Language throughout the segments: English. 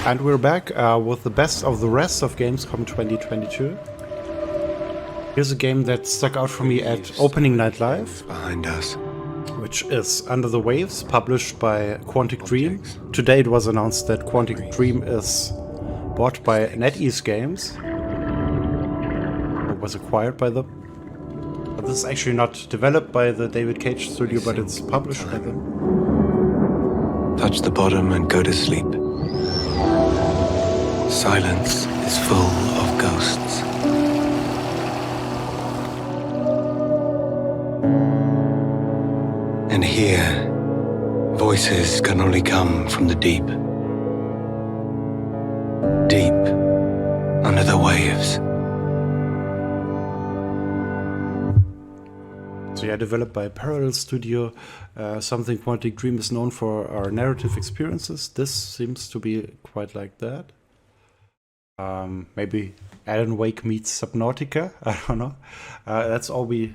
And we're back with the best of the rest of Gamescom 2022. Here's a game that stuck out for me at Opening Night Live, behind us, which is Under the Waves, published by Quantic Dream. Today it was announced that Quantic Dream is bought by NetEase Games, or was acquired by them. But this is actually not developed by the David Cage studio, but it's published by them. Touch the bottom and go to sleep. Silence is full of ghosts. And here, voices can only come from the deep. Deep under the waves. So yeah, developed by Parallel Studio, something Quantic Dream is known for are narrative experiences. This seems to be quite like that. Maybe Alan Wake meets Subnautica, I don't know. That's all we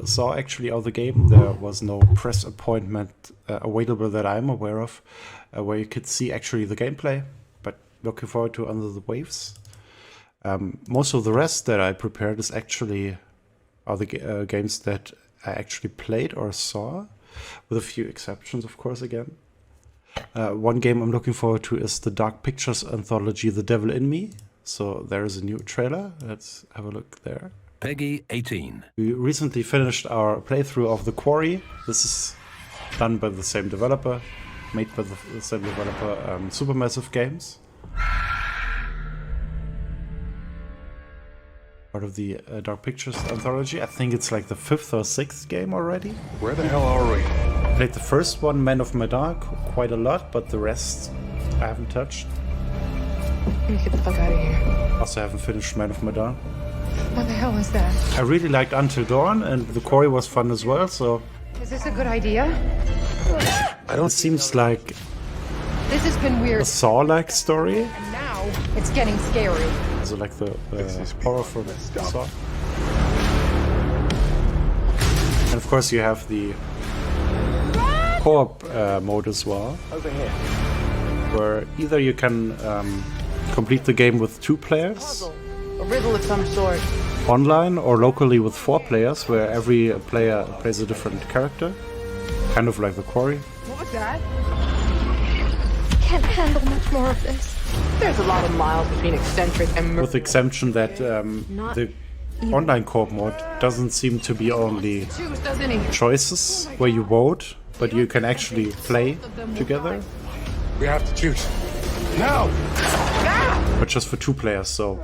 saw actually of the game. There was no press appointment available that I'm aware of, where you could see actually the gameplay, but looking forward to Under the Waves. Most of the rest that I prepared is actually are the games that I actually played or saw, with a few exceptions, of course, again. One game I'm looking forward to is the Dark Pictures anthology, The Devil in Me. So there is a new trailer. Let's have a look there. Peggy 18. We recently finished our playthrough of The Quarry. This is done by the same developer, made by the same developer, Supermassive Games. Part of the Dark Pictures anthology. I think it's like the 5th or 6th game already. Where the hell are we? Played the first one, Man of Medan, quite a lot, but the rest I haven't touched. Get the fuck out of here. Also haven't finished Man of Medan. What the hell was that? I really liked Until Dawn, and The Quarry was fun as well, so... Is this a good idea? It seems like This has been weird. a Saw-like story. And now it's getting scary. So like the horror from Saw. And of course you have the co-op mode as well. Over here. Where either you can complete the game with 2 players, A riddle of some sort. online, or locally with 4 players, where every player plays a different character. Kind of like The Quarry. What was that? Can't handle much more of this. There's a lot of miles between eccentric and With the exemption that the online co-op mode doesn't seem to be only choose, doesn't he? choices where you vote, but you can actually play together. We have to choose. Now! But just for 2 players, so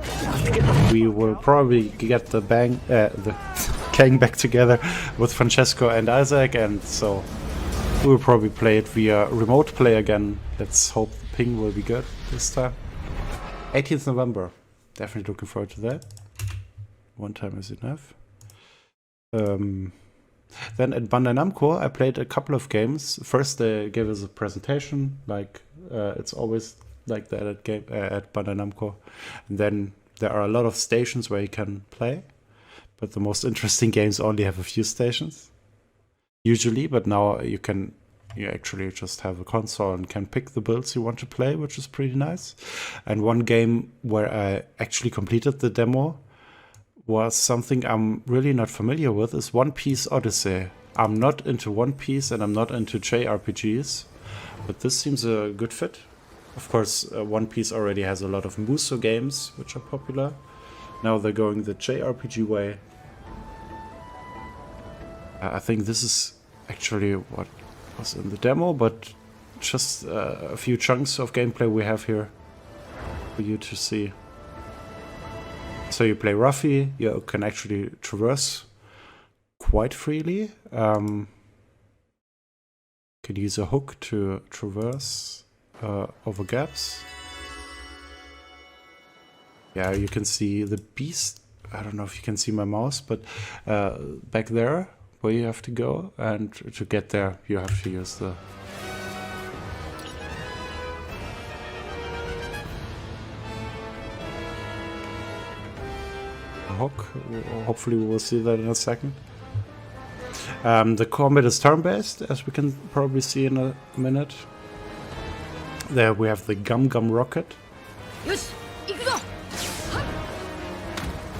we will probably get the gang back together with Francesco and Isaac, and so we will probably play it via remote play again. Let's hope the ping will be good this time. 18th November. Definitely looking forward to that. One time is enough. Then at Bandai Namco, I played a couple of games. First, they gave us a presentation, like it's always like that at Bandai Namco. And then there are a lot of stations where you can play, but the most interesting games only have a few stations, usually. But now you actually just have a console and can pick the builds you want to play, which is pretty nice. And one game where I actually completed the demo was something I'm really not familiar with, is Piece Odyssey. I'm not into One Piece and I'm not into JRPGs, but this seems a good fit. Of course, One Piece already has a lot of Muso games, which are popular. Now they're going the JRPG way. I think this is actually what was in the demo, but just a few chunks of gameplay we have here for you to see. So you play Ruffy, you can actually traverse quite freely. Can use a hook to traverse over gaps. Yeah, you can see the beast. I don't know if you can see my mouse, but back there where you have to go, and to get there you have to use the hook. Hopefully we will see that in a second. The combat is turn-based, as we can probably see in a minute. There we have the Gum Gum Rocket,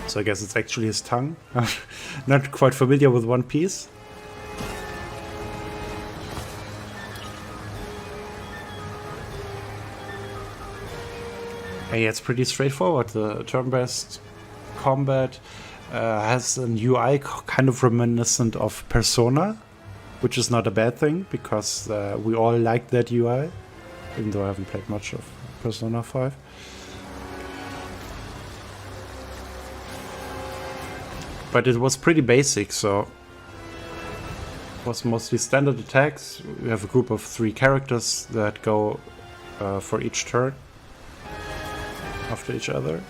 So I guess it's actually his tongue. Not quite familiar with One Piece. Yeah, it's pretty straightforward. The turn-based combat has an UI kind of reminiscent of Persona, which is not a bad thing because we all like that UI, even though I haven't played much of Persona 5. But it was pretty basic, so it was mostly standard attacks. We have a group of 3 characters that go for each turn after each other.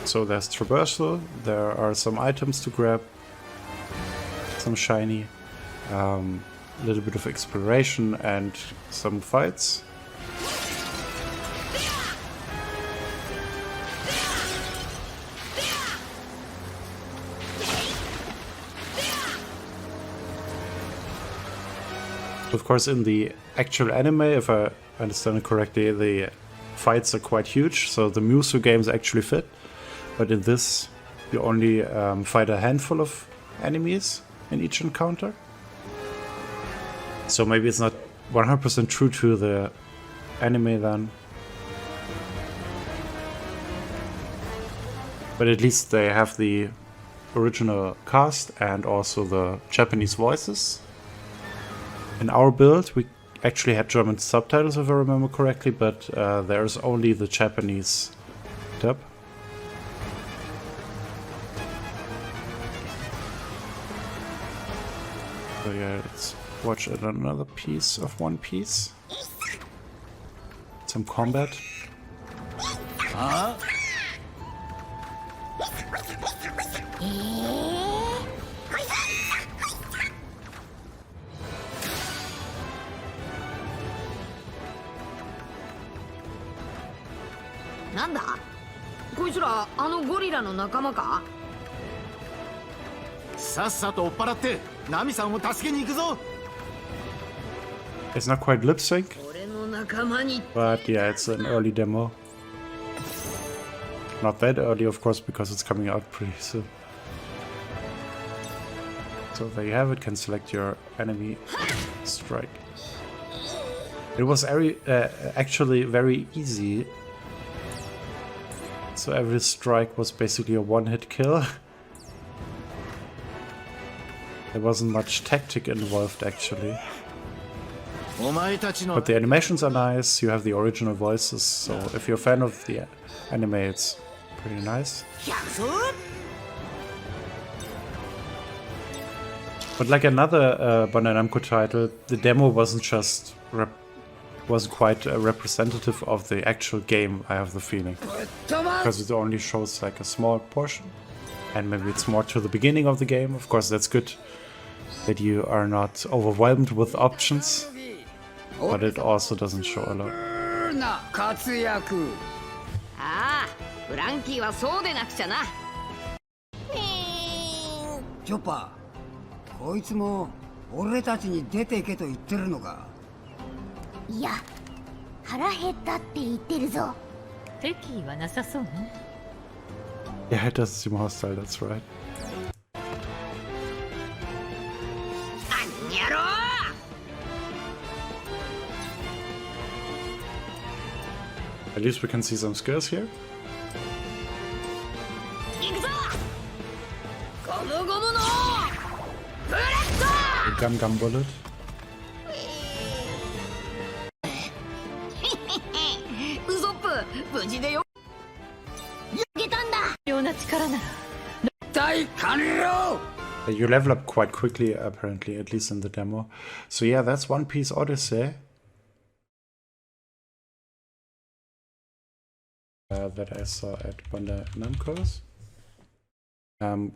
So there's traversal, there are some items to grab, some shiny, a little bit of exploration and some fights. Of course, in the actual anime, if I understand it correctly, the fights are quite huge, so the Musu games actually fit. But in this, you only fight a handful of enemies in each encounter. So maybe it's not 100% true to the anime then. But at least they have the original cast and also the Japanese voices. In our build, we actually had German subtitles, if I remember correctly, but there's only the Japanese dub. So yeah, let's watch another piece of One Piece. Some combat. It's not quite lip sync, but yeah, it's an early demo. Not that early, of course, because it's coming out pretty soon. So there you have it, can select your enemy strike. It was actually very easy. So every strike was basically a one-hit kill. There wasn't much tactic involved actually. But the animations are nice, you have the original voices, so if you're a fan of the anime, it's pretty nice. But like another Bandai Namco title, the demo wasn't just wasn't quite representative of the actual game, I have the feeling. Because it only shows like a small portion. And maybe it's more to the beginning of the game. Of course, that's good that you are not overwhelmed with options. But it also doesn't show a lot. Chopper, こいつも俺たちに出てけと言ってるのか。いや、腹減ったって言ってるぞ。敵意はなさそうね。Yeah, it does seem hostile, that's right. At least we can see some skills here. The Gum Bullet. You level up quite quickly, apparently, at least in the demo. So yeah, that's One Piece Odyssey. That I saw at Bandai Namco's.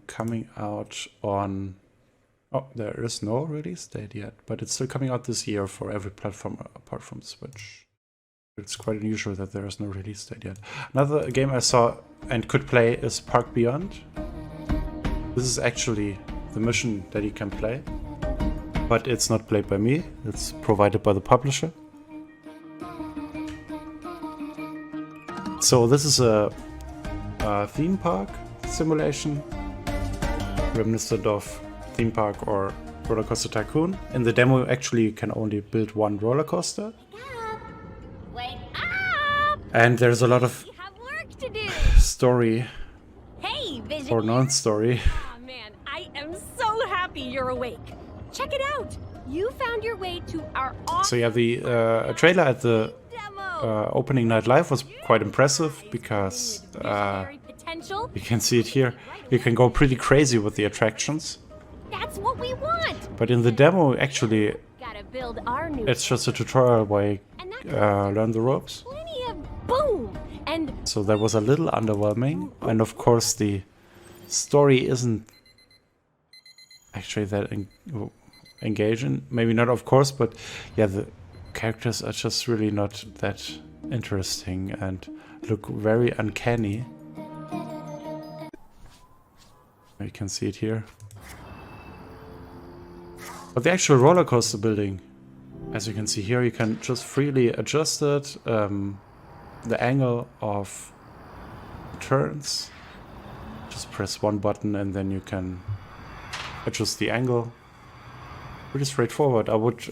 Coming out on... Oh, there is no release date yet, but it's still coming out this year for every platform apart from Switch. It's quite unusual that there is no release date yet. Another game I saw and could play is Park Beyond. This is actually the mission that you can play, but it's not played by me. It's provided by the publisher. So this is a theme park simulation, reminiscent of theme park or Roller Coaster Tycoon. In the demo, actually, you can only build one roller coaster. Wake up! And there's a lot of We have work to do. story Hey, Vision. or non-story. Aw, man, I am so happy you're awake. Check it out. You found your way to our So yeah, the trailer at the demo. opening night live was quite impressive because Visionary potential. you can see it here. You can go pretty crazy with the attractions. That's what we want. But in the demo, actually, Gotta build our new. it's just a tutorial where you and that learn the ropes. plenty of boom and So that was a little underwhelming. And of course, the story isn't actually that engaging. Maybe not, of course, but yeah, the characters are just really not that interesting and look very uncanny. You can see it here. But the actual roller coaster building, as you can see here, you can just freely adjust it, the angle of turns. Just press one button and then you can adjust the angle. Pretty straightforward. I would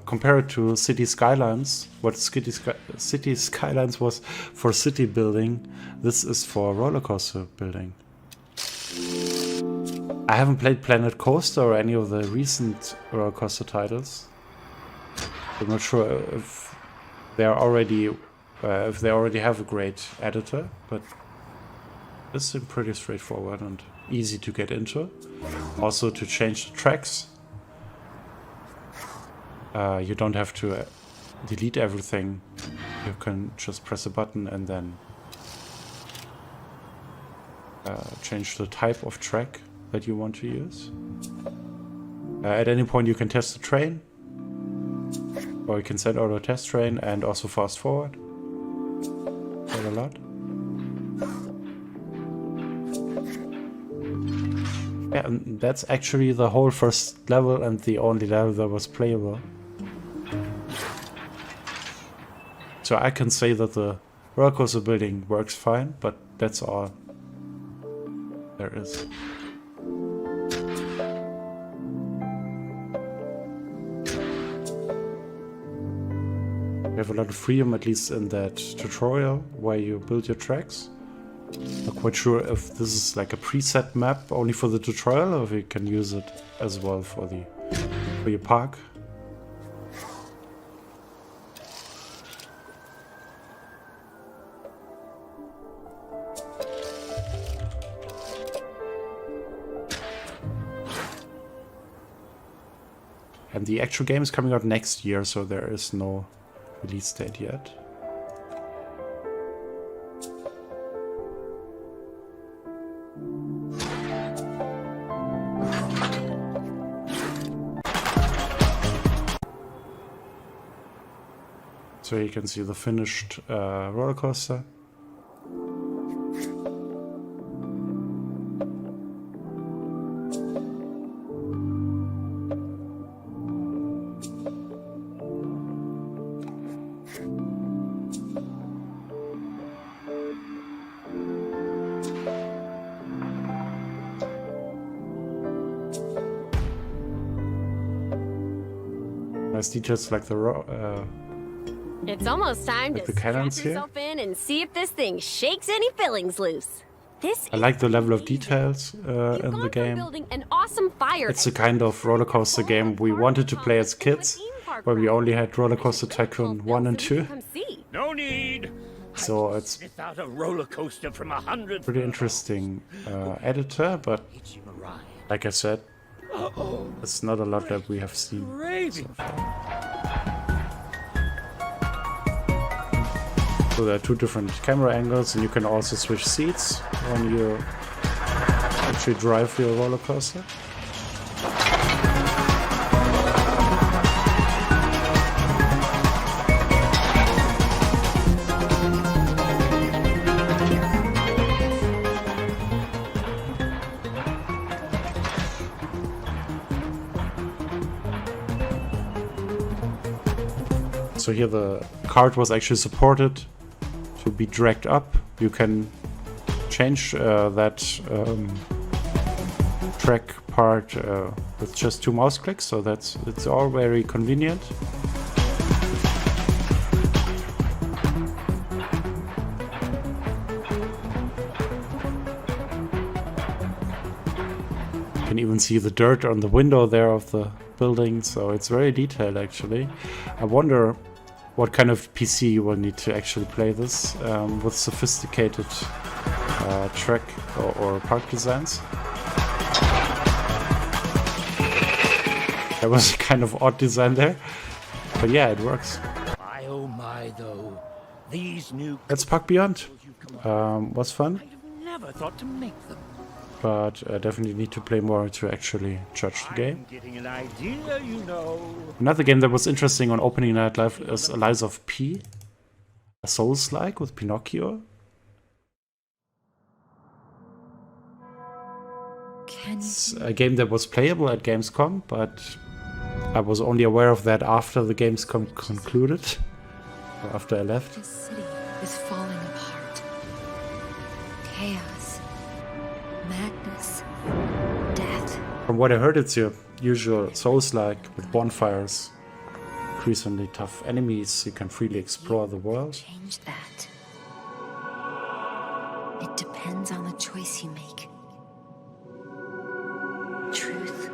compare it to City Skylines. What City Skylines was for city building, this is for roller coaster building. I haven't played Planet Coaster or any of the recent roller coaster titles. I'm not sure if they are already if they already have a great editor, but this is pretty straightforward and easy to get into. Also, to change the tracks, you don't have to delete everything. You can just press a button and then change the type of track that you want to use. At any point you can test the train, or you can set auto test train and also fast forward quite a lot. Yeah, and that's actually the whole first level and the only level that was playable. So I can say that the roller coaster building works fine, but that's all there is. You have a lot of freedom, at least in that tutorial where you build your tracks. Not quite sure if this is like a preset map only for the tutorial, or if you can use it as well for your park. And the actual game is coming out next year, so there is no release date yet. So you can see the finished roller coaster. Nice details like the it's almost time like to the strap cannons here. yourself in and see if this thing shakes any fillings loose. This I like the level of details You've in gone the from game. building an awesome fire It's the kind of roller coaster game we wanted to play as kids, where we only had Roller Coaster Tycoon 1 and 2. Come see. No need. So it's Without a roller coaster from 100. pretty interesting editor, but like I said, it's not a lot that we have seen Crazy. so far. So there are two different camera angles, and you can also switch seats when you actually drive your roller coaster. So here the cart was actually supported to be dragged up You can change that track part with just 2 mouse clicks, so it's all very convenient. You can even see the dirt on the window there of the building, so it's very detailed actually. I wonder what kind of PC you will need to actually play this with sophisticated track or park designs. That was a kind of odd design there, but yeah, it works. My oh my though, these new Let's Park Beyond. Was fun, I've never thought to make them. but I definitely need to play more to actually judge the game. I'm getting an idea, you know. Another game that was interesting on opening night live is Lies of P, a Souls-like with Pinocchio. It's a game that was playable at Gamescom, but I was only aware of that after the Gamescom concluded, or after I left. The city is falling apart. Chaos, madness, death. From what I heard, it's your usual Souls-like with bonfires, increasingly tough enemies. You can freely explore the world. Change that. It depends on the choice you make. Truth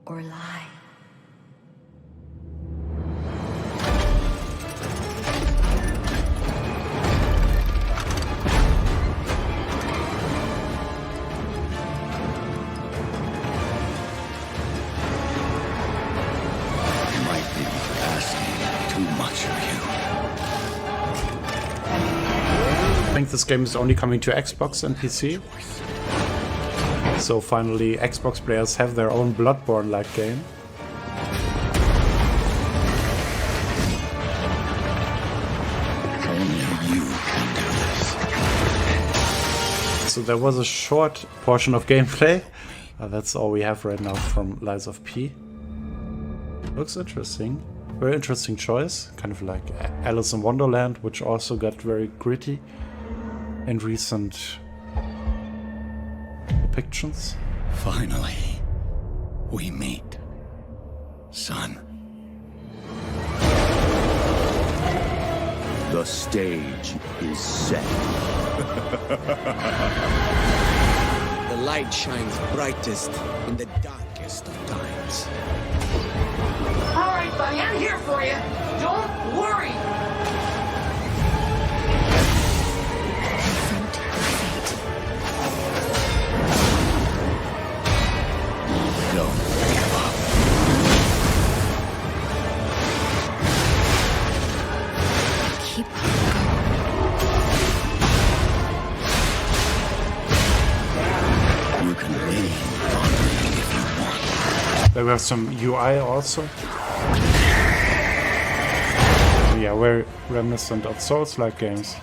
or lie. Might be asking too much of you. I think this game is only coming to Xbox and PC. So finally Xbox players have their own Bloodborne-like game. Only you can do this. So there was a short portion of gameplay. That's all we have right now from Lies of P. Looks interesting. Very interesting choice. Kind of like Alice in Wonderland, which also got very gritty in recent depictions. Finally, we meet, son. The stage is set. The light shines brightest in the darkest of times. All right, buddy, I'm here for you. Don't worry. Confront your fate. Don't give up. Keep going. You can lean on me if you want. There were some UI also. Yeah, very reminiscent of Souls-like games.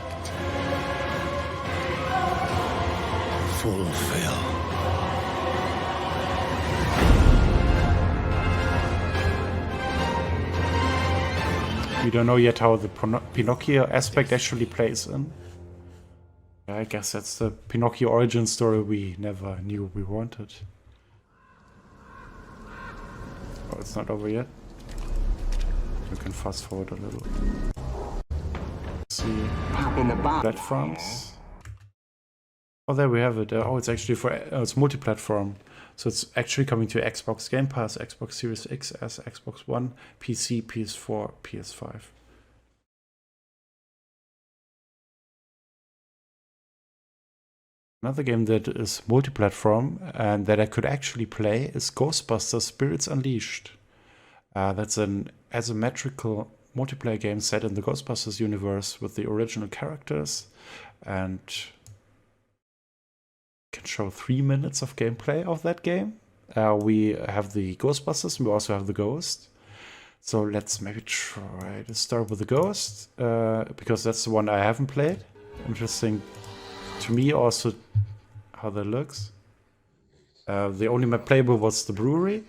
Fulfill. We don't know yet how the Pinocchio aspect actually plays in. Yeah, I guess that's the Pinocchio origin story we never knew we wanted. Oh, it's not over yet. We can fast forward a little. See platforms. Oh, there we have it. Oh, it's actually for it's multi-platform, so it's actually coming to Xbox Game Pass, Xbox Series X, S, Xbox One, PC, PS4, PS5. Another game that is multi-platform and that I could actually play is Ghostbusters: Spirits Unleashed. That's an asymmetrical multiplayer game set in the Ghostbusters universe with the original characters, and can show 3 minutes of gameplay of that game. We have the Ghostbusters and we also have the Ghost. So let's maybe try to start with the Ghost, because that's the one I haven't played. Interesting to me also how that looks. The only map playable was the brewery.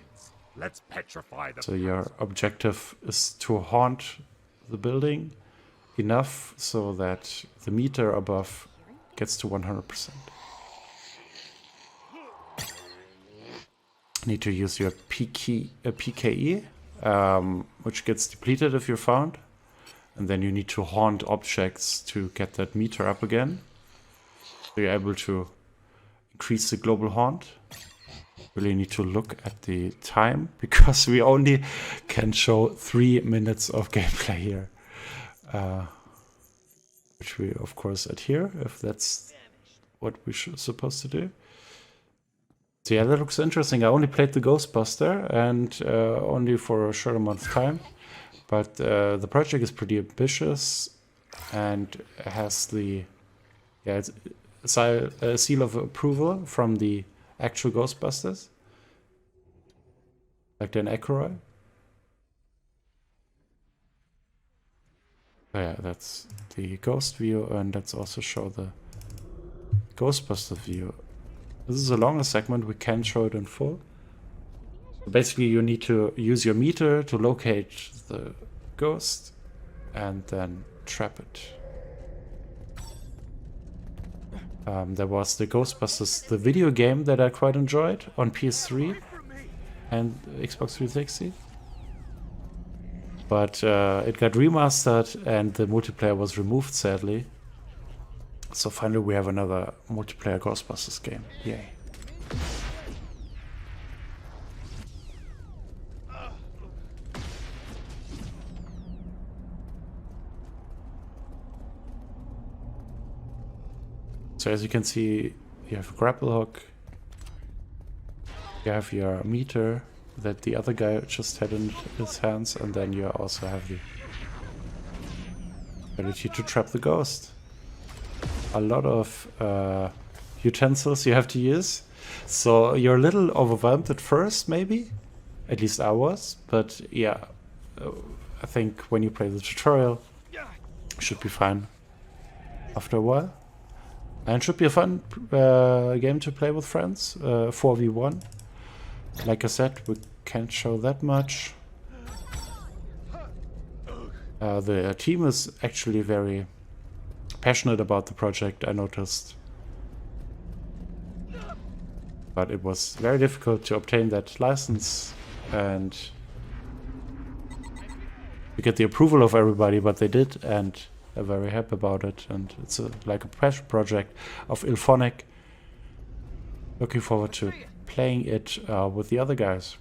Let's petrify them. So your objective is to haunt the building enough so that the meter above gets to 100%. Need to use your PKE, which gets depleted if you're found. And then you need to haunt objects to get that meter up again. So you're able to increase the global haunt. Really need to look at the time, because we only can show 3 minutes of gameplay here. Which we of course adhere, if that's what we're supposed to do. So yeah, that looks interesting. I only played the Ghostbuster, and only for a short amount of time. But the project is pretty ambitious, and has the it's a seal of approval from the actual Ghostbusters, like Dan Aykroyd. Yeah, that's the ghost view, and let's also show the Ghostbuster view. This is a longer segment, we can show it in full. Basically, you need to use your meter to locate the ghost and then trap it. There was the Ghostbusters, the video game that I quite enjoyed on PS3 and Xbox 360. But it got remastered and the multiplayer was removed, sadly. So finally we have another multiplayer Ghostbusters game. Yay. So as you can see, you have a grapple hook, you have your meter that the other guy just had in his hands, and then you also have the ability to trap the ghost. A lot of utensils you have to use, so you're a little overwhelmed at first, maybe. At least I was, but yeah, I think when you play the tutorial, you should be fine after a while. And should be a fun game to play with friends, 4v1. Like I said, we can't show that much. The team is actually very passionate about the project, I noticed. But it was very difficult to obtain that license and to get the approval of everybody, but they did, and I'm very happy about it. And it's like a passion project of Ilphonic. Looking forward to playing it with the other guys.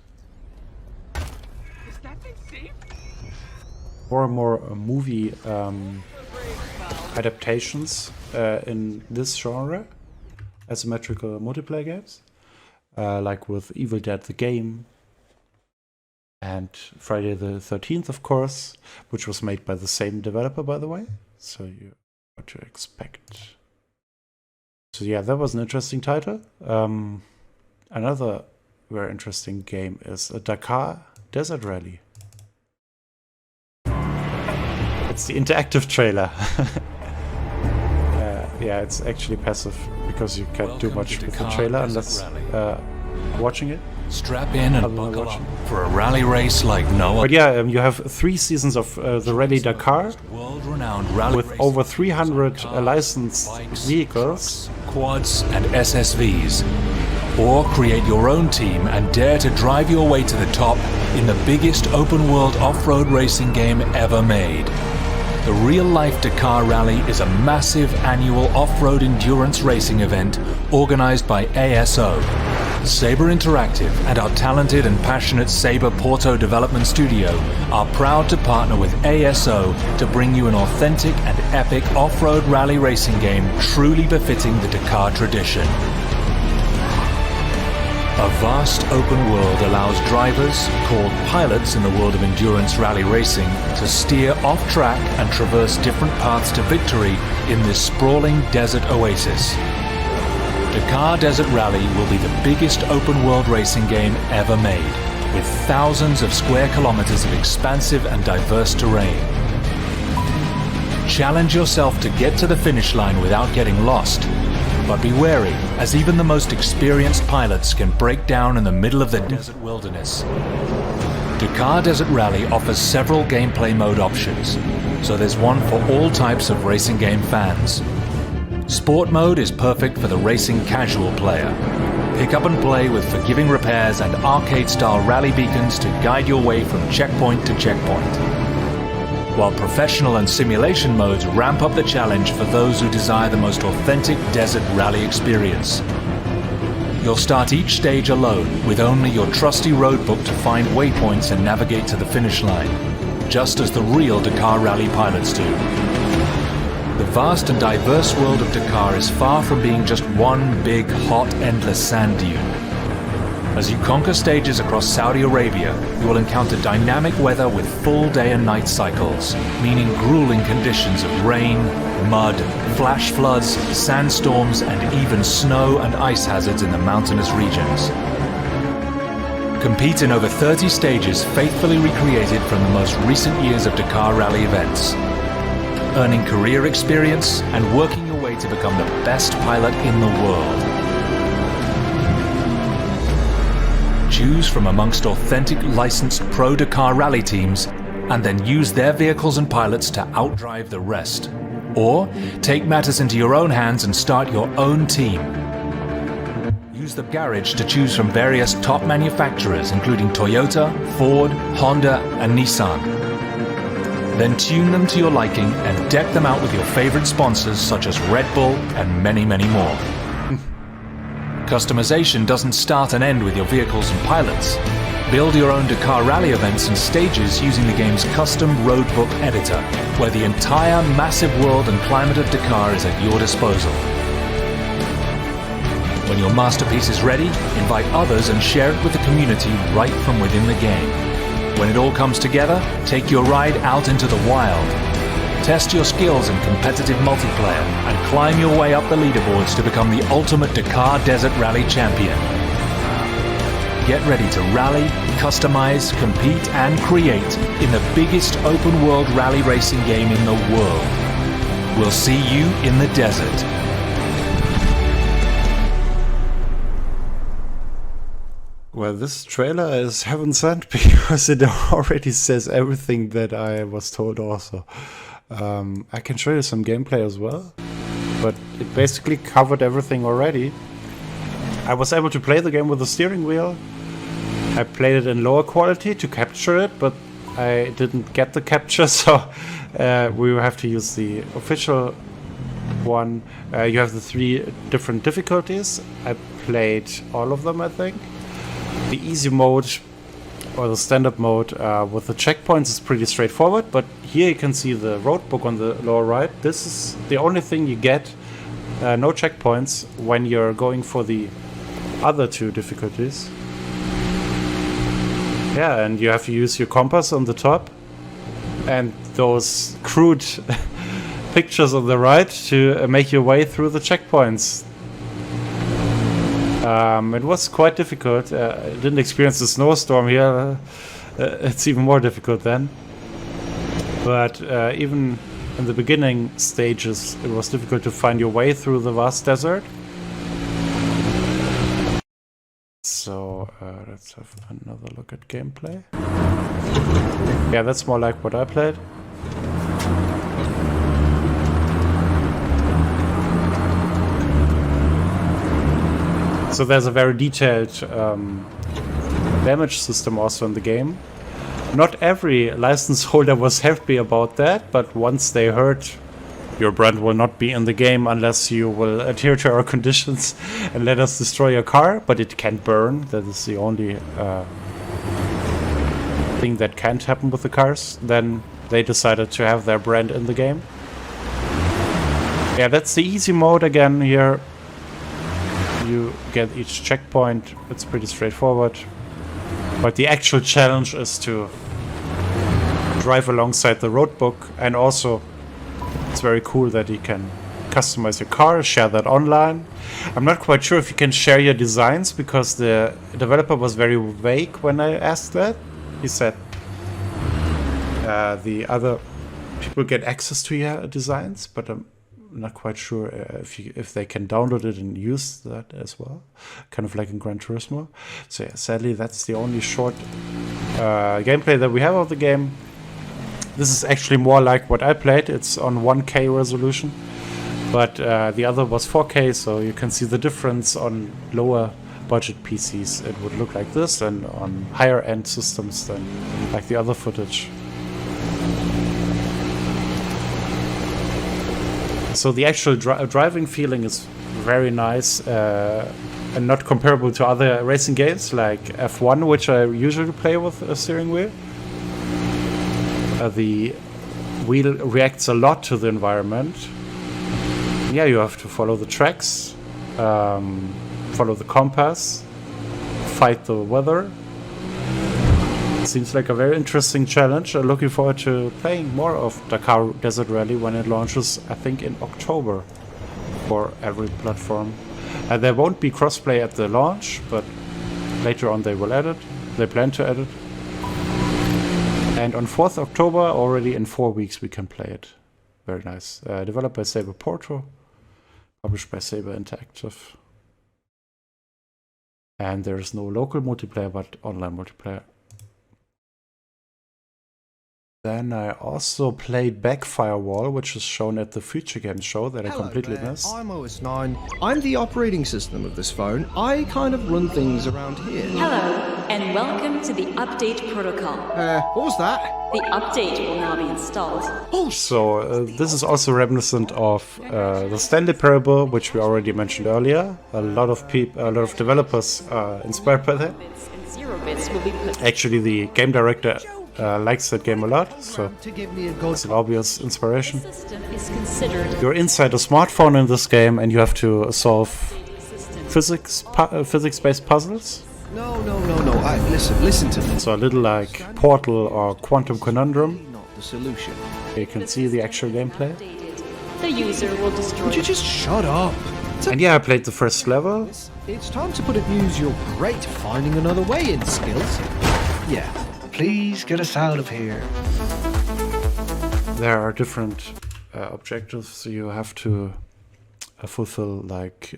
More and more movie adaptations in this genre, asymmetrical multiplayer games, like with Evil Dead the game and Friday the 13th, of course, which was made by the same developer, by the way, so you know what to expect. So yeah, that was an interesting title. Another very interesting game is a Dakar Desert Rally. It's the interactive trailer. Yeah, it's actually passive because you can't do much with the trailer unless watching it. Strap in and buckle up for a rally race like no other. But yeah, you have 3 seasons of the Rally Dakar world-renowned rally with over 300 licensed vehicles, quads and SSVs. Or create your own team and dare to drive your way to the top in the biggest open-world off-road racing game ever made. The real-life Dakar Rally is a massive annual off-road endurance racing event organized by ASO. Saber Interactive and our talented and passionate Saber Porto development studio are proud to partner with ASO to bring you an authentic and epic off-road rally racing game truly befitting the Dakar tradition. A vast open world allows drivers, called pilots in the world of endurance rally racing, to steer off-track and traverse different paths to victory in this sprawling desert oasis. Dakar Desert Rally will be the biggest open-world racing game ever made, with thousands of square kilometers of expansive and diverse terrain. Challenge yourself to get to the finish line without getting lost. But be wary, as even the most experienced pilots can break down in the middle of the desert wilderness. Dakar Desert Rally offers several gameplay mode options. so there's one for all types of racing game fans. Sport mode is perfect for the racing casual player. Pick up and play with forgiving repairs and arcade-style rally beacons to guide your way from checkpoint to checkpoint. While professional and simulation modes ramp up the challenge for those who desire the most authentic desert rally experience. You'll start each stage alone, with only your trusty roadbook to find waypoints and navigate to the finish line, just as the real Dakar Rally pilots do. The vast and diverse world of Dakar is far from being just one big, hot, endless sand dune. As you conquer stages across Saudi Arabia, you will encounter dynamic weather with full day and night cycles, meaning grueling conditions of rain, mud, flash floods, sandstorms, and even snow and ice hazards in the mountainous regions. Compete in over 30 stages faithfully recreated from the most recent years of Dakar Rally events, earning career experience and working your way to become the best pilot in the world. Choose from amongst authentic licensed pro Dakar Rally teams and then use their vehicles and pilots to outdrive the rest. Or take matters into your own hands and start your own team. Use the garage to choose from various top manufacturers including Toyota, Ford, Honda and Nissan. Then tune them to your liking and deck them out with your favorite sponsors such as Red Bull and many, many more. Customization doesn't start and end with your vehicles and pilots. Build your own Dakar Rally events and stages using the game's custom roadbook editor, where the entire massive world and climate of Dakar is at your disposal. When your masterpiece is ready, invite others and share it with the community right from within the game. When it all comes together, take your ride out into the wild. Test your skills in competitive multiplayer and climb your way up the leaderboards to become the ultimate Dakar Desert Rally champion. Get ready to rally, customize, compete and create in the biggest open world rally racing game in the world. We'll see you in the desert. Well, this trailer is heaven sent because it already says everything that I was told also. I can show you some gameplay as well, but it basically covered everything already. I was able to play the game with the steering wheel. I played it in lower quality to capture it, but I didn't get the capture, so we will have to use the official one. You have the 3 different difficulties. I played all of them, I think. The easy mode or the standard mode with the checkpoints is pretty straightforward, but here you can see the roadbook on the lower right. This is the only thing you get, no checkpoints, when you're going for the other 2 difficulties. Yeah, and you have to use your compass on the top and those crude pictures on the right to make your way through the checkpoints. It was quite difficult. I didn't experience the snowstorm here. It's even more difficult then. But even in the beginning stages, it was difficult to find your way through the vast desert. So let's have another look at gameplay. Yeah, that's more like what I played. So there's a very detailed damage system also in the game. Not every license holder was happy about that, but once they heard your brand will not be in the game unless you will adhere to our conditions and let us destroy your car, but it can burn. That is the only thing that can't happen with the cars. Then they decided to have their brand in the game. Yeah, that's the easy mode again here. You get each checkpoint. It's pretty straightforward. But the actual challenge is to drive alongside the roadbook, and also it's very cool that you can customize your car, share that online. I'm not quite sure if you can share your designs because the developer was very vague when I asked that. He said the other people get access to your designs, but I'm not quite sure if they can download it and use that as well, kind of like in Gran Turismo. So yeah, sadly that's the only short gameplay that we have of the game. This is actually more like what I played. It's on 1K resolution, but the other was 4K, so you can see the difference. On lower budget PCs it would look like this, and on higher end systems than like the other footage. So the actual driving feeling is very nice, and not comparable to other racing games like F1, which I usually play with a steering wheel. The wheel reacts a lot to the environment. Yeah, you have to follow the tracks, follow the compass, fight the weather. Seems like a very interesting challenge. I'm looking forward to playing more of Dakar Desert Rally when it launches, I think in October, for every platform. There won't be crossplay at the launch, but later on they will add it. They plan to add it. And on 4th October, already in 4 weeks, we can play it. Very nice. Developed by Saber Porto, published by Saber Interactive. And there is no local multiplayer, but online multiplayer. Then I also played Backfire Wall, which is shown at the Future Games show that I completely missed. I'm OS9. I'm the operating system of this phone. I kind of run things around here. Hello, and welcome to the update protocol. What was that? The update will now be installed. Oh, so this is also reminiscent of the Stanley Parable, which we already mentioned earlier. A lot of developers are inspired by that. Actually, the game director likes that game a lot, so it's an obvious inspiration. You're inside a smartphone in this game, and you have to solve physics-based puzzles. No. Listen to me. So a little like Portal or Quantum Conundrum. Not the solution. You can see the actual gameplay. The user will destroy. Would you just shut up? And yeah, I played the first level. It's time to put it use your great finding another way in skills. Yeah. Please get us out of here. There are different objectives you have to fulfill, like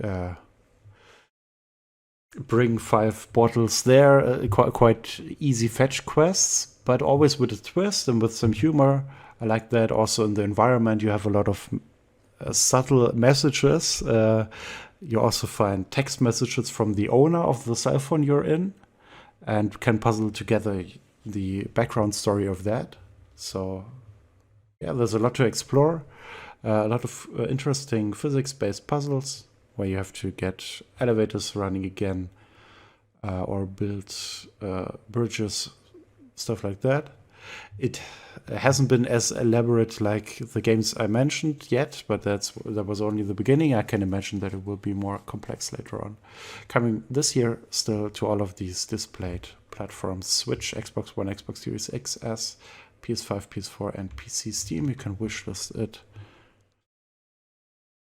bring 5 bottles there, quite easy fetch quests, but always with a twist and with some humor. I like that. Also in the environment you have a lot of subtle messages. You also find text messages from the owner of the cell phone you're in, and can puzzle together the background story of that. So yeah, there's a lot to explore, a lot of interesting physics-based puzzles where you have to get elevators running again, or build bridges, stuff like that. It hasn't been as elaborate like the games I mentioned yet, but that was only the beginning. I can imagine that it will be more complex later on. Coming this year still to all of these displayed platforms: Switch, Xbox One, Xbox Series XS, PS5, PS4 and PC Steam. You can wishlist it.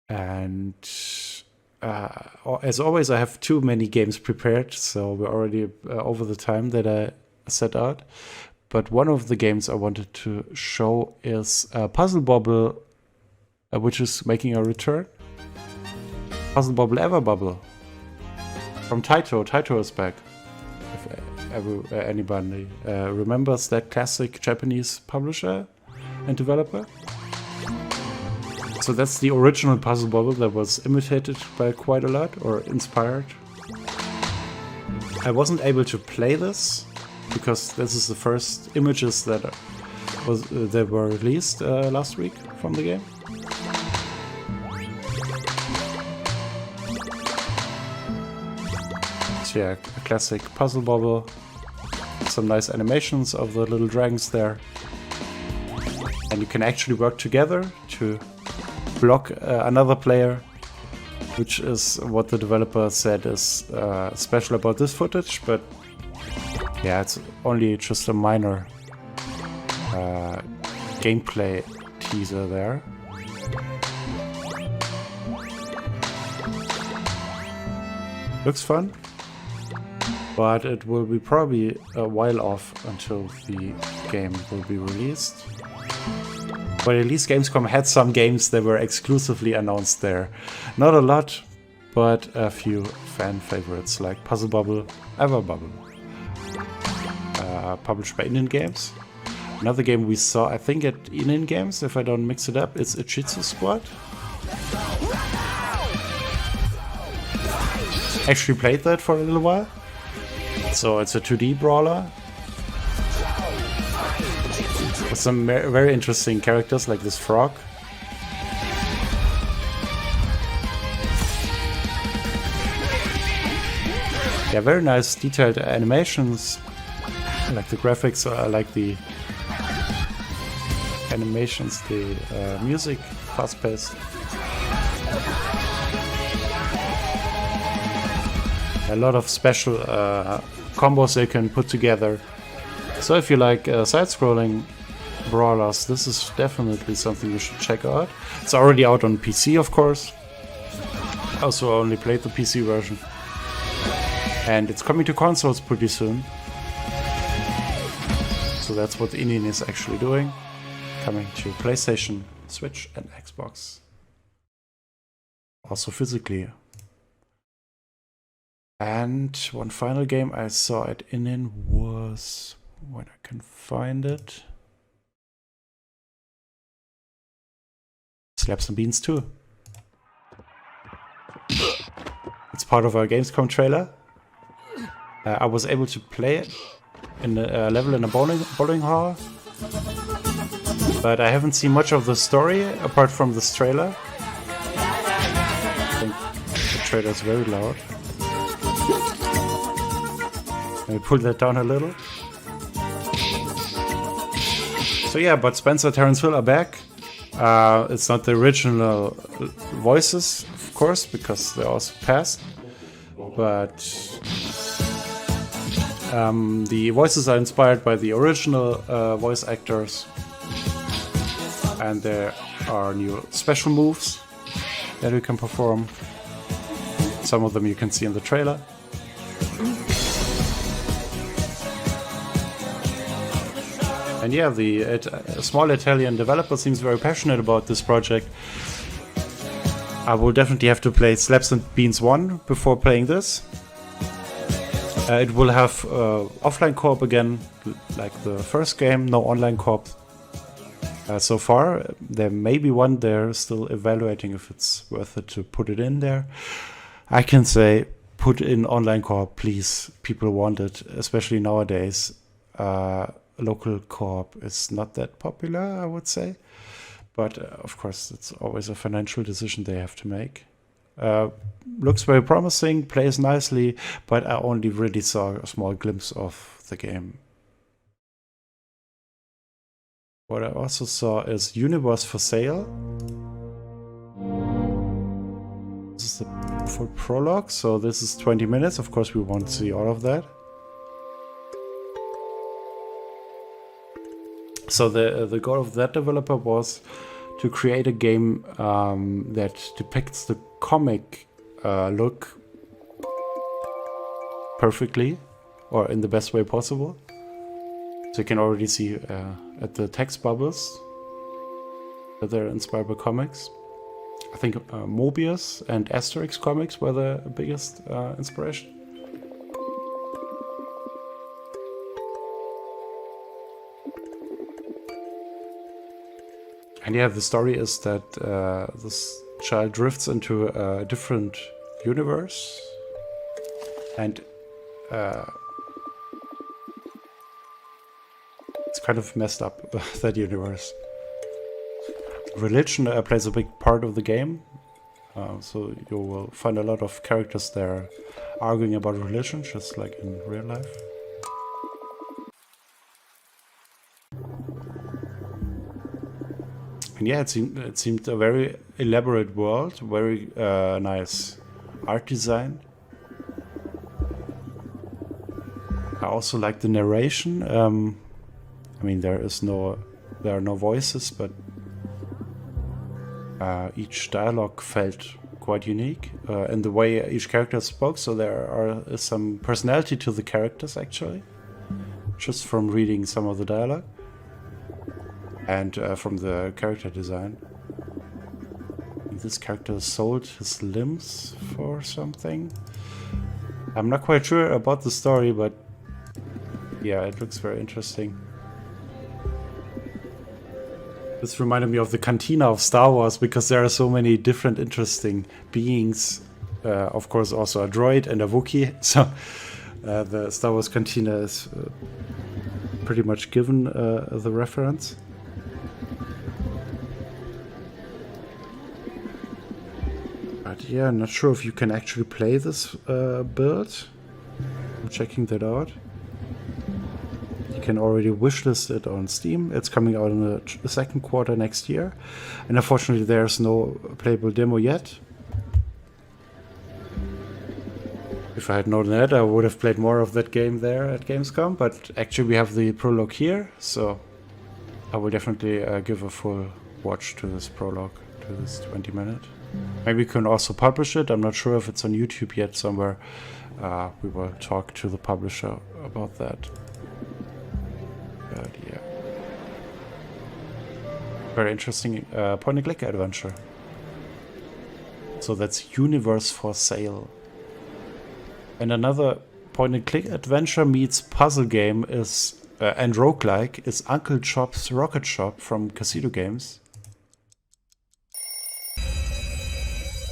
And as always, I have too many games prepared, so we're already over the time that I set out. But one of the games I wanted to show is Puzzle Bobble, which is making a return. Puzzle Bobble Ever Bubble from Taito. Taito is back. If anybody remembers that classic Japanese publisher and developer. So that's the original Puzzle Bobble that was imitated by quite a lot, or inspired. I wasn't able to play this because this is the first images that were released last week from the game. So yeah, a classic Puzzle Bobble. Some nice animations of the little dragons there. And you can actually work together to block another player, which is what the developer said is special about this footage, but yeah, it's only just a minor gameplay teaser there. Looks fun, but it will be probably a while off until the game will be released. But at least Gamescom had some games that were exclusively announced there. Not a lot, but a few fan favorites like Puzzle Bobble Ever Bubble, published by Indian Games. Another game we saw, I think at in Games, if I don't mix it up, it's a Jitsu Squad. Actually played that for a little while. So it's a 2D brawler. With some very interesting characters like this frog. Yeah, very nice detailed animations. I like the graphics, I like the animations, the music, fast-paced. A lot of special combos they can put together. So if you like side-scrolling brawlers, this is definitely something you should check out. It's already out on PC, of course. I also only played the PC version. And it's coming to consoles pretty soon. So that's what Inin is actually doing. Coming to PlayStation, Switch and Xbox. Also physically. And one final game I saw at Inin was, when I can find it, Slaps and Beans 2. It's part of our Gamescom trailer. I was able to play it in a level in a bowling hall, but I haven't seen much of the story apart from this trailer. I think the trailer is very loud. Let me pull that down a little. So yeah, but Spencer, Terranceville are back. It's not the original voices, of course, because they also passed, but the voices are inspired by the original voice actors, and there are new special moves that you can perform. Some of them you can see in the trailer. And yeah, the small Italian developer seems very passionate about this project. I will definitely have to play Slaps and Beans 1 before playing this. It will have offline co-op again, like the first game, no online co-op so far. There may be one there, still evaluating if it's worth it to put it in there. I can say, put in online co-op, please. People want it, especially nowadays. Local co-op is not that popular, I would say. But of course, it's always a financial decision they have to make. Looks very promising, plays nicely, but I only really saw a small glimpse of the game. What I also saw is Universe for Sale. This is the full prologue, so this is 20 minutes. Of course, we won't see all of that. So the goal of that developer was to create a game that depicts the comic look perfectly, or in the best way possible. So you can already see at the text bubbles that they're inspired by comics. I think Mobius and Asterix comics were the biggest inspiration. And yeah, the story is that this child drifts into a different universe, and it's kind of messed up, that universe. Religion plays a big part of the game, so you will find a lot of characters there arguing about religion, just like in real life. And yeah, it seemed a very elaborate world, very nice art design. I also like the narration. I mean, there are no voices, but each dialogue felt quite unique in the way each character spoke. So there is some personality to the characters, actually, just from reading some of the dialogue. And from the character design. This character sold his limbs for something. I'm not quite sure about the story, but yeah, it looks very interesting. This reminded me of the cantina of Star Wars because there are so many different interesting beings. Of course, also a droid and a Wookiee. So the Star Wars cantina is pretty much given the reference. But yeah, I'm not sure if you can actually play this build. I'm checking that out. You can already wishlist it on Steam. It's coming out in the second quarter next year. And unfortunately, there's no playable demo yet. If I had known that, I would have played more of that game there at Gamescom. But actually, we have the prologue here. So I will definitely give a full watch to this prologue, to this 20-minute. Maybe we can also publish it. I'm not sure if it's on YouTube yet somewhere. We will talk to the publisher about that. But yeah. Very interesting point-and-click adventure. So that's Universe for Sale. And another point-and-click adventure meets puzzle game is and roguelike is Uncle Chop's Rocket Shop from Casino Games.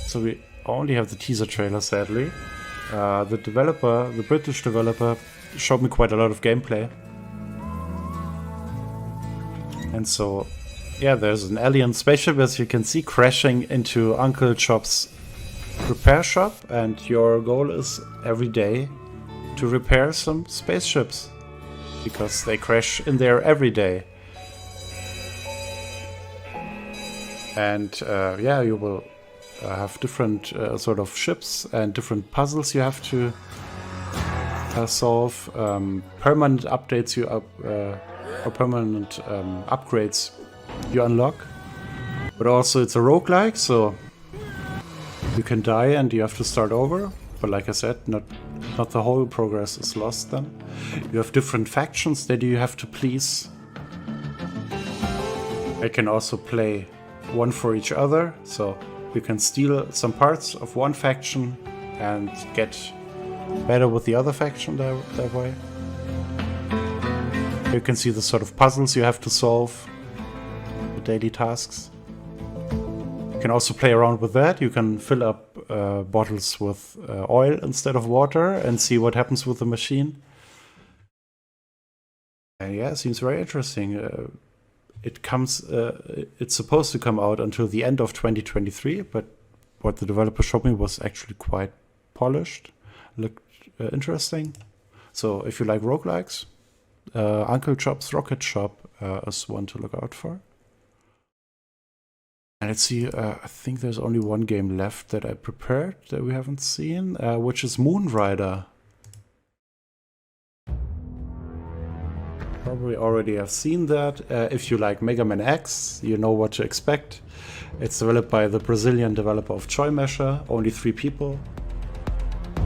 So we only have the teaser trailer, sadly. The developer, the British developer, showed me quite a lot of gameplay. And so, yeah, there's an alien spaceship, as you can see, crashing into Uncle Chop's repair shop. And your goal is every day to repair some spaceships. Because they crash in there every day. And yeah, you will have different sort of ships and different puzzles you have to solve. Permanent updates you or permanent upgrades you unlock. But also it's a roguelike, so you can die and you have to start over. But like I said, not the whole progress is lost then. You have different factions that you have to please. I can also play one for each other, so you can steal some parts of one faction and get better with the other faction that way. You can see the sort of puzzles you have to solve, the daily tasks. You can also play around with that. You can fill up bottles with oil instead of water and see what happens with the machine. And yeah, it seems very interesting. It's supposed to come out until the end of 2023, but what the developer showed me was actually quite polished. Looked interesting. So if you like roguelikes, Uncle Chop's Rocket Shop is one to look out for. And let's see, I think there's only one game left that I prepared that we haven't seen, which is Moonrider. Probably already have seen that. If you like Mega Man X, you know what to expect. It's developed by the Brazilian developer of Joy Masher, only 3 people.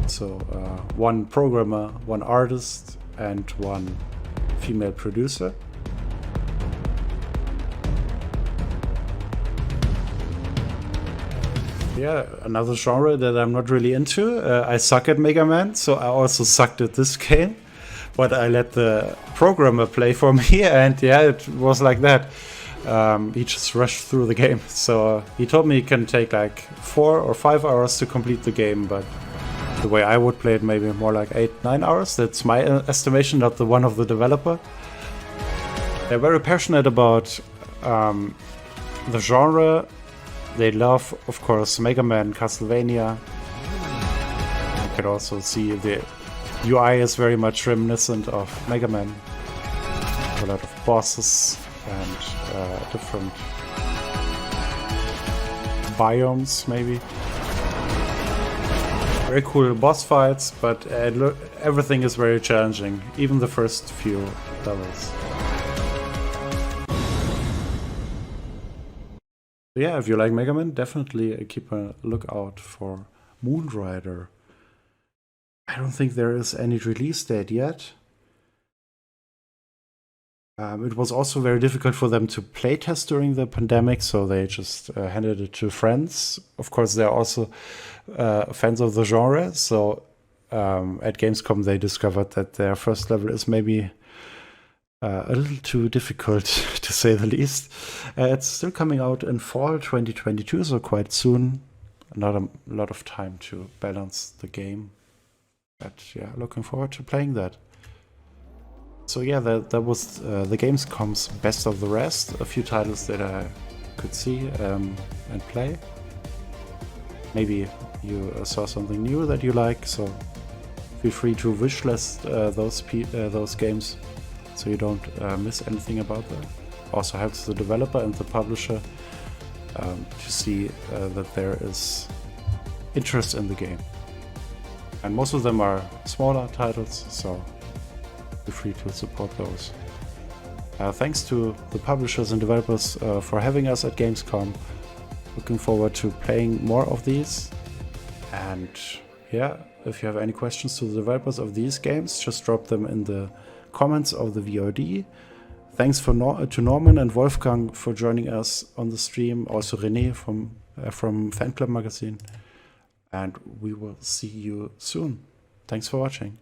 So one programmer, one artist, and one female producer. Yeah, another genre that I'm not really into. I suck at Mega Man, so I also sucked at this game. But I let the programmer play for me, and yeah, it was like that. He just rushed through the game. So he told me it can take like 4 or 5 hours to complete the game, but the way I would play it, maybe more like 8-9 hours. That's my estimation, not the one of the developer. They're very passionate about the genre. They love, of course, Mega Man, Castlevania. You can also see the UI is very much reminiscent of Mega Man. A lot of bosses and different biomes, maybe. Very cool boss fights, but everything is very challenging, even the first few levels. Yeah, if you like Mega Man, definitely keep a lookout for Moonrider. I don't think there is any release date yet. It was also very difficult for them to playtest during the pandemic, so they just handed it to friends. Of course, they're also fans of the genre, so at Gamescom they discovered that their first level is maybe a little too difficult to say the least. It's still coming out in fall 2022, so quite soon. Not a lot of time to balance the game. But yeah, looking forward to playing that. So yeah, that was the Gamescom's best of the rest. A few titles that I could see and play. Maybe you saw something new that you like, so feel free to wishlist those games so you don't miss anything about that. Also helps the developer and the publisher to see that there is interest in the game. And most of them are smaller titles, so feel free to support those. Thanks to the publishers and developers for having us at Gamescom. Looking forward to playing more of these. And yeah, if you have any questions to the developers of these games, just drop them in the comments of the VOD. Thanks to Norman and Wolfgang for joining us on the stream. Also René from Fan Club Magazine. And we will see you soon. Thanks for watching.